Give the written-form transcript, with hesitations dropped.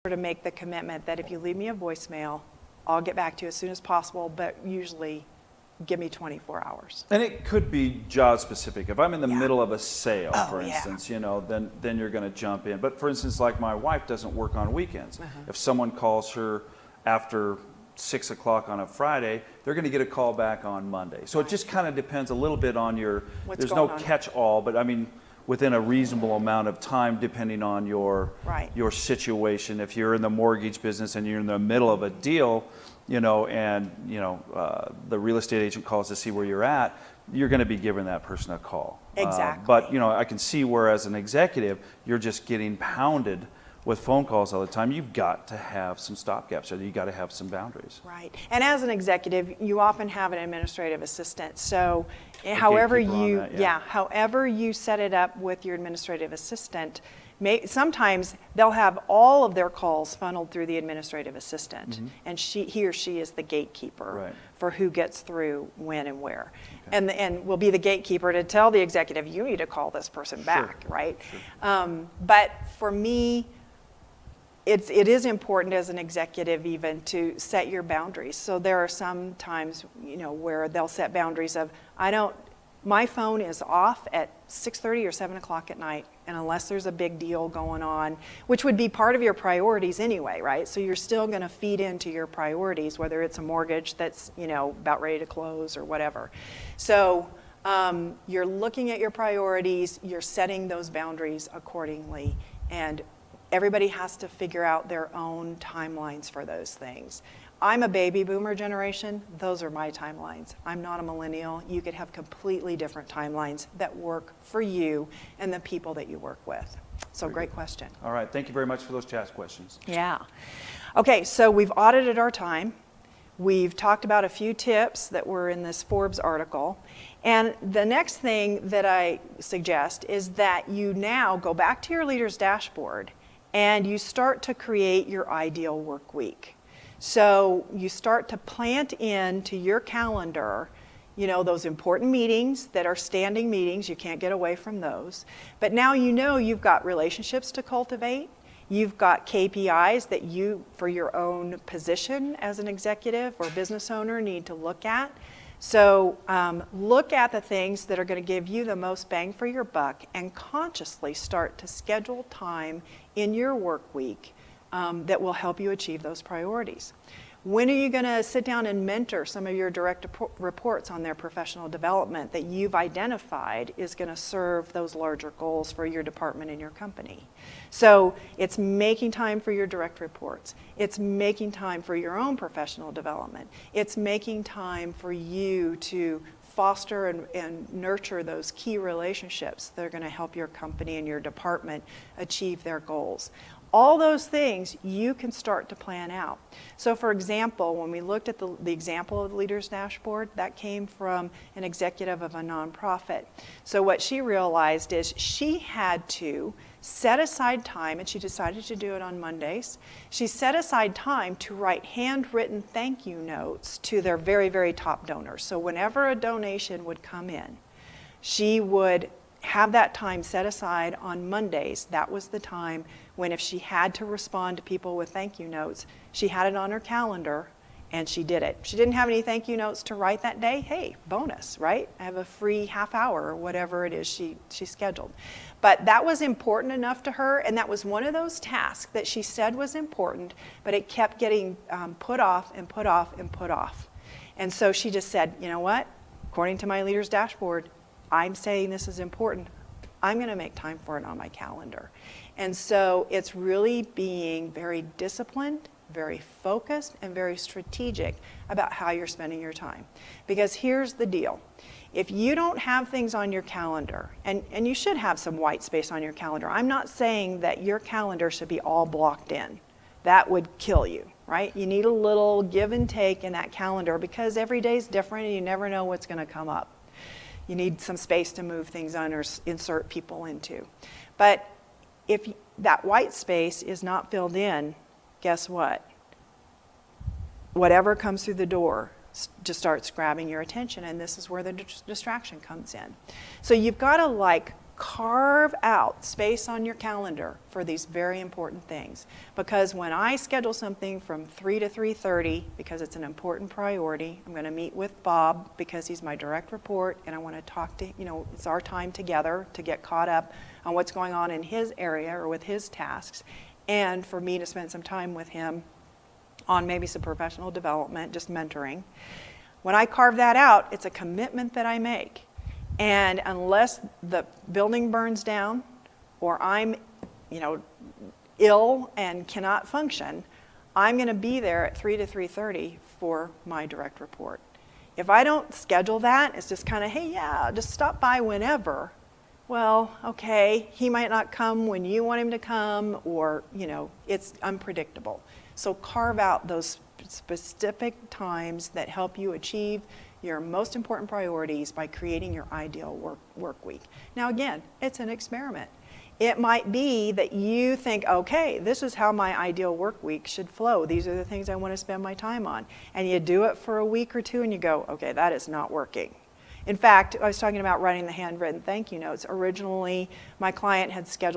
to make the commitment that if you leave me a voicemail, I'll get back to you as soon as possible, but usually give me 24 hours. And it could be job specific. If I'm in the middle of a sale, for yeah. instance, you know, then you're going to jump in. But for instance, like my wife doesn't work on weekends. If someone calls her after 6 o'clock on a Friday, they're going to get a call back on Monday. So it just kind of depends a little bit on your, there's no catch-all, but I mean, within a reasonable amount of time, depending on your situation. If you're in the mortgage business and you're in the middle of a deal, you know, and you know the real estate agent calls to see where you're at, you're going to be giving that person a call. Exactly. But you know, I can see where as an executive, you're just getting pounded with phone calls all the time. You've got to have some stopgaps, or you got to have some boundaries. Right. And as an executive, you often have an administrative assistant. So however you, however you set it up with your administrative assistant, sometimes they'll have all of their calls funneled through the administrative assistant, and he or she is the gatekeeper for who gets through when and where, and will be the gatekeeper to tell the executive, you need to call this person back, right? But for me, it is important as an executive even to set your boundaries. So there are some times, you know, where they'll set boundaries of, my phone is off at 6:30 or 7 o'clock at night, and unless there's a big deal going on, which would be part of your priorities anyway, right? So you're still going to feed into your priorities, whether it's a mortgage that's, you know, about ready to close or whatever. So you're looking at your priorities, you're setting those boundaries accordingly, and everybody has to figure out their own timelines for those things. I'm a baby boomer generation. Those are my timelines. I'm not a millennial. You could have completely different timelines that work for you and the people that you work with. So great question. All right. Thank you very much for those chat questions. Yeah. Okay, so we've audited our time. We've talked about a few tips that were in this Forbes article. And the next thing that I suggest is that you now go back to your leader's dashboard and you start to create your ideal work week. So you start to plant into your calendar, you know, those important meetings that are standing meetings. You can't get away from those. But now you know you've got relationships to cultivate. You've got KPIs that you, for your own position as an executive or business owner, need to look at. So look at the things that are going to give you the most bang for your buck and consciously start to schedule time in your work week that will help you achieve those priorities. When are you going to sit down and mentor some of your direct reports on their professional development that you've identified is going to serve those larger goals for your department and your company? So it's making time for your direct reports. It's making time for your own professional development. It's making time for you to foster and nurture those key relationships that are going to help your company and your department achieve their goals. All those things you can start to plan out. So for example, when we looked at the example of the leader's dashboard, that came from an executive of a nonprofit. So what she realized is she had to set aside time, and she decided to do it on Mondays. She set aside time to write handwritten thank you notes to their very, very top donors. So whenever a donation would come in, she would have that time set aside on Mondays. That was the time when, if she had to respond to people with thank you notes, she had it on her calendar and she did it. She didn't have any thank you notes to write that day. Hey, bonus, right? I have a free half hour or whatever it is she scheduled. But that was important enough to her, and that was one of those tasks that she said was important, but it kept getting put off and put off and put off. And so she just said, you know what? According to my leader's dashboard, I'm saying this is important. I'm going to make time for it on my calendar. And so it's really being very disciplined, very focused, and very strategic about how you're spending your time. Because here's the deal. If you don't have things on your calendar, and you should have some white space on your calendar. I'm not saying that your calendar should be all blocked in. That would kill you, right? You need a little give and take in that calendar because every day is different and you never know what's going to come up. You need some space to move things on or insert people into. But if that white space is not filled in, guess what? Whatever comes through the door just starts grabbing your attention, and this is where the distraction comes in. So you've got to carve out space on your calendar for these very important things. Because when I schedule something from 3 to 3:30, because it's an important priority, I'm going to meet with Bob because he's my direct report, and I want to talk to, it's our time together to get caught up on what's going on in his area or with his tasks, and for me to spend some time with him on maybe some professional development, just mentoring. When I carve that out, it's a commitment that I make. And unless the building burns down or I'm, ill and cannot function, I'm going to be there at 3 to 3:30 for my direct report. If I don't schedule that, it's just kind of, hey, yeah, just stop by whenever. Well, okay, he might not come when you want him to come, or, it's unpredictable. So carve out those specific times that help you achieve your most important priorities by creating your ideal work week. Now again, it's an experiment. It might be that you think, okay, this is how my ideal work week should flow. These are the things I want to spend my time on. And you do it for a week or two and you go, okay, that is not working. In fact, I was talking about writing the handwritten thank you notes. Originally, my client had scheduled